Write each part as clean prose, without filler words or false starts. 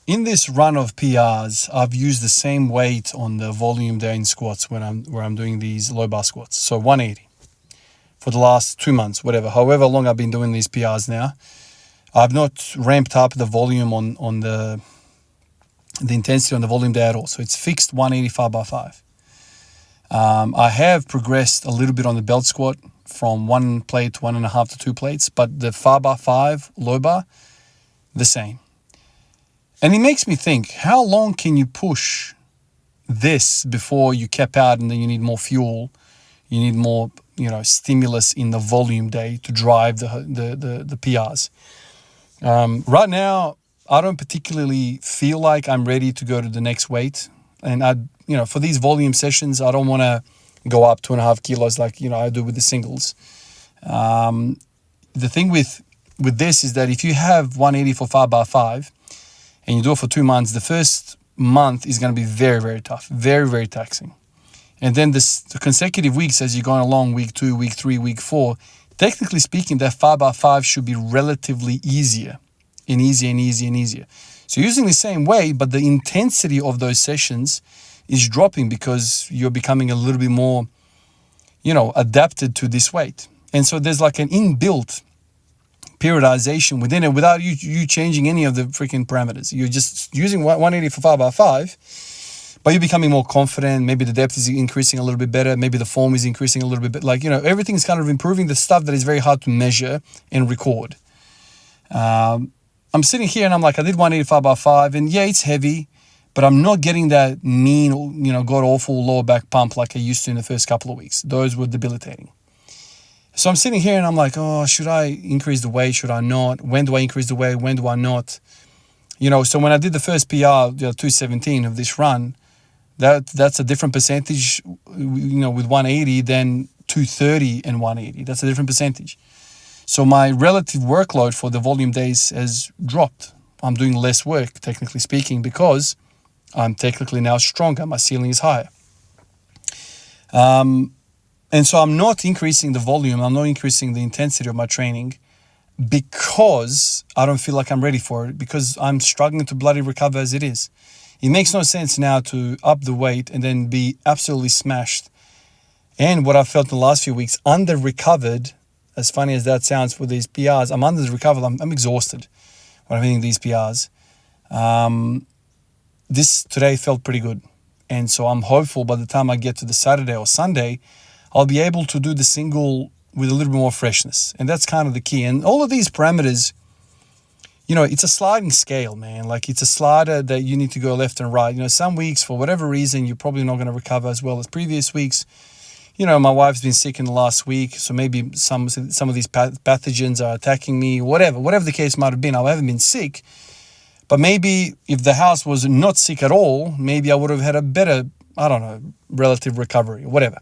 in this run of PRs, I've used the same weight on the volume day in squats where I'm doing these low bar squats. So 180 for the last 2 months, however long I've been doing these PRs now. I've not ramped up the volume on the intensity on the volume day at all. So it's fixed 180 5 by 5. I have progressed a little bit on the belt squat from 1 plate to 1.5 to 2 plates, but the 5 by 5 low bar, the same. And it makes me think, how long can you push this before you cap out and then you need more fuel? You need more, stimulus in the volume day to drive the PRs. Right now, I don't particularly feel like I'm ready to go to the next weight. And for these volume sessions, I don't want to go up 2.5 kilos like, I do with the singles. The thing with this is that if you have 180 for 5 by 5 and you do it for 2 months, the first month is going to be very, very tough, very, very taxing. And then the consecutive weeks as you're going along, week 2, week 3, week 4, technically speaking, that 5 by 5 should be relatively easier and easier and easier and easier. So using the same way, but the intensity of those sessions is dropping because you're becoming a little bit more, adapted to this weight. And so there's like an inbuilt periodization within it without you changing any of the freaking parameters. You're just using 180 for 5 by 5, but you're becoming more confident. Maybe the depth is increasing a little bit better. Maybe the form is increasing a little bit better. Like, everything's kind of improving, the stuff that is very hard to measure and record. I'm sitting here and I'm like, I did 185 by 5 and yeah, it's heavy, but I'm not getting that mean, god awful lower back pump like I used to in the first couple of weeks. Those were debilitating. So I'm sitting here and I'm like, oh, should I increase the weight? Should I not? When do I increase the weight? When do I not? So when I did the first PR, 217 of this run, that's a different percentage, with 180 than 230 and 180. That's a different percentage. So my relative workload for the volume days has dropped. I'm doing less work, technically speaking, because I'm technically now stronger. My ceiling is higher. And so I'm not increasing the volume. I'm not increasing the intensity of my training because I don't feel like I'm ready for it, because I'm struggling to bloody recover as it is. It makes no sense now to up the weight and then be absolutely smashed. And what I felt in the last few weeks, under-recovered, as funny as that sounds for these PRs, I'm under-recovered. I'm exhausted when I'm hitting these PRs. This today felt pretty good. And so I'm hopeful by the time I get to the Saturday or Sunday, I'll be able to do the single with a little bit more freshness. And that's kind of the key. And all of these parameters, it's a sliding scale, man. Like, it's a slider that you need to go left and right. Some weeks, for whatever reason, you're probably not going to recover as well as previous weeks. My wife's been sick in the last week, so maybe some of these pathogens are attacking me, whatever the case might have been. I haven't been sick, but maybe if the house was not sick at all, maybe I would have had a better, relative recovery, whatever.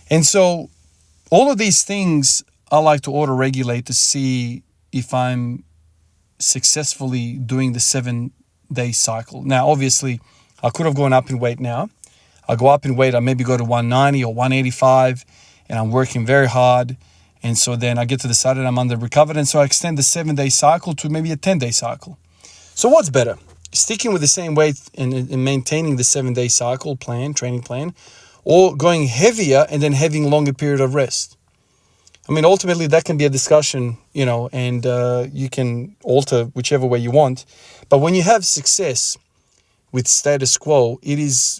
And so all of these things I like to auto-regulate to see if I'm successfully doing the 7-day cycle. Now, obviously, I could have gone up in weight now. I go up in weight, I maybe go to 190 or 185, and I'm working very hard. And so then I get to the Saturday, I'm under-recovered, and so I extend the 7-day cycle to maybe a 10-day cycle. So what's better? Sticking with the same weight and maintaining the 7-day cycle plan, training plan, or going heavier and then having a longer period of rest? I mean, ultimately, that can be a discussion, and you can alter whichever way you want. But when you have success with status quo, it is,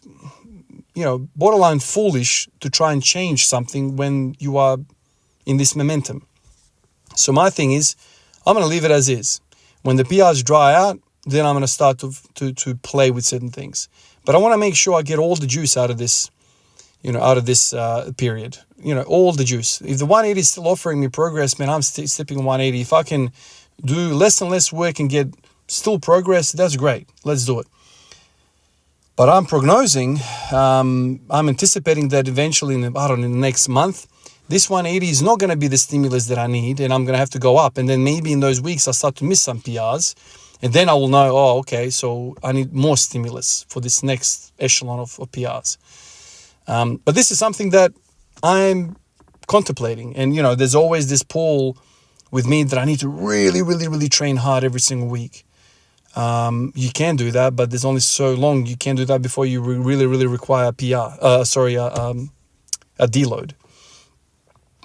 borderline foolish to try and change something when you are in this momentum. So my thing is, I'm going to leave it as is. When the PRs dry out, then I'm going to start to play with certain things. But I want to make sure I get all the juice out of this, period. All the juice. If the 180 is still offering me progress, man, I'm stepping 180. If I can do less and less work and get still progress, that's great. Let's do it. But I'm prognosing, I'm anticipating that eventually in the next month, this 180 is not going to be the stimulus that I need, and I'm going to have to go up. And then maybe in those weeks, I start to miss some PRs, and then I will know, okay, so I need more stimulus for this next echelon of PRs. But this is something that I'm contemplating. And, there's always this pull with me that I need to really, really, really train hard every single week. You can do that, but there's only so long you can do that before you really require a deload.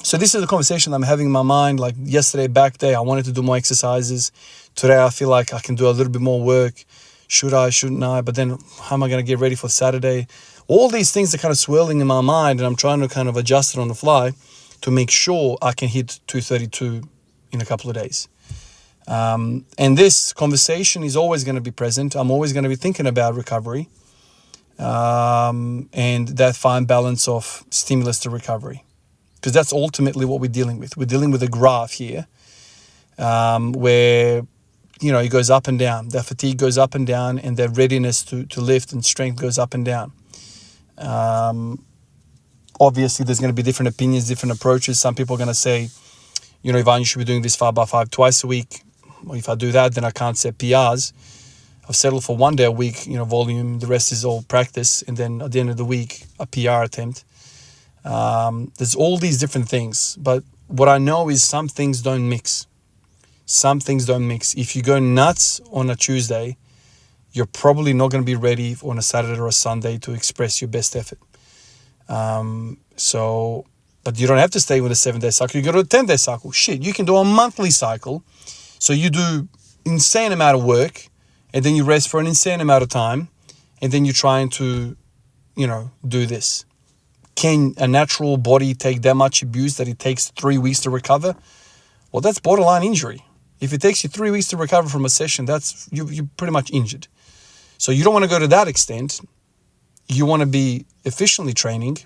So this is the conversation I'm having in my mind. Like yesterday, back day, I wanted to do more exercises. Today, I feel like I can do a little bit more work. Should I, shouldn't I? But then how am I going to get ready for Saturday? All these things are kind of swirling in my mind, and I'm trying to kind of adjust it on the fly to make sure I can hit 232 in a couple of days. And this conversation is always going to be present. I'm always going to be thinking about recovery and that fine balance of stimulus to recovery. Because that's ultimately what we're dealing with. We're dealing with a graph here where, it goes up and down. That fatigue goes up and down, and that readiness to lift and strength goes up and down. Obviously, there's going to be different opinions, different approaches. Some people are going to say, Ivan, you should be doing this 5x5 twice a week. Or if I do that, then I can't set PRs. I've settled for 1 day a week, volume. The rest is all practice. And then at the end of the week, a PR attempt. There's all these different things. But what I know is some things don't mix. Some things don't mix. If you go nuts on a Tuesday, you're probably not going to be ready on a Saturday or a Sunday to express your best effort. But you don't have to stay with a 7-day cycle. You go to a 10-day cycle. Shit, you can do a monthly cycle. So you do insane amount of work, and then you rest for an insane amount of time, and then you're trying to, do this. Can a natural body take that much abuse that it takes 3 weeks to recover? Well, that's borderline injury. If it takes you 3 weeks to recover from a session, that's you're pretty much injured. So you don't want to go to that extent. You want to be efficiently training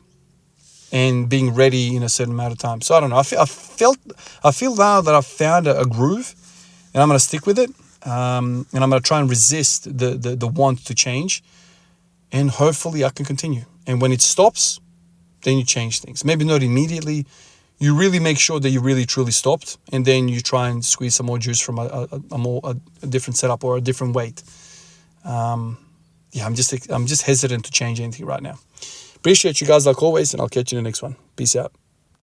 and being ready in a certain amount of time. So I don't know. I feel now that I've found a groove, and I'm going to stick with it. And I'm going to try and resist the want to change, and hopefully I can continue. And when it stops, then you change things. Maybe not immediately. You really make sure that you really truly stopped, and then you try and squeeze some more juice from a different setup or a different weight. I'm just hesitant to change anything right now. Appreciate you guys like always, and I'll catch you in the next one. Peace out.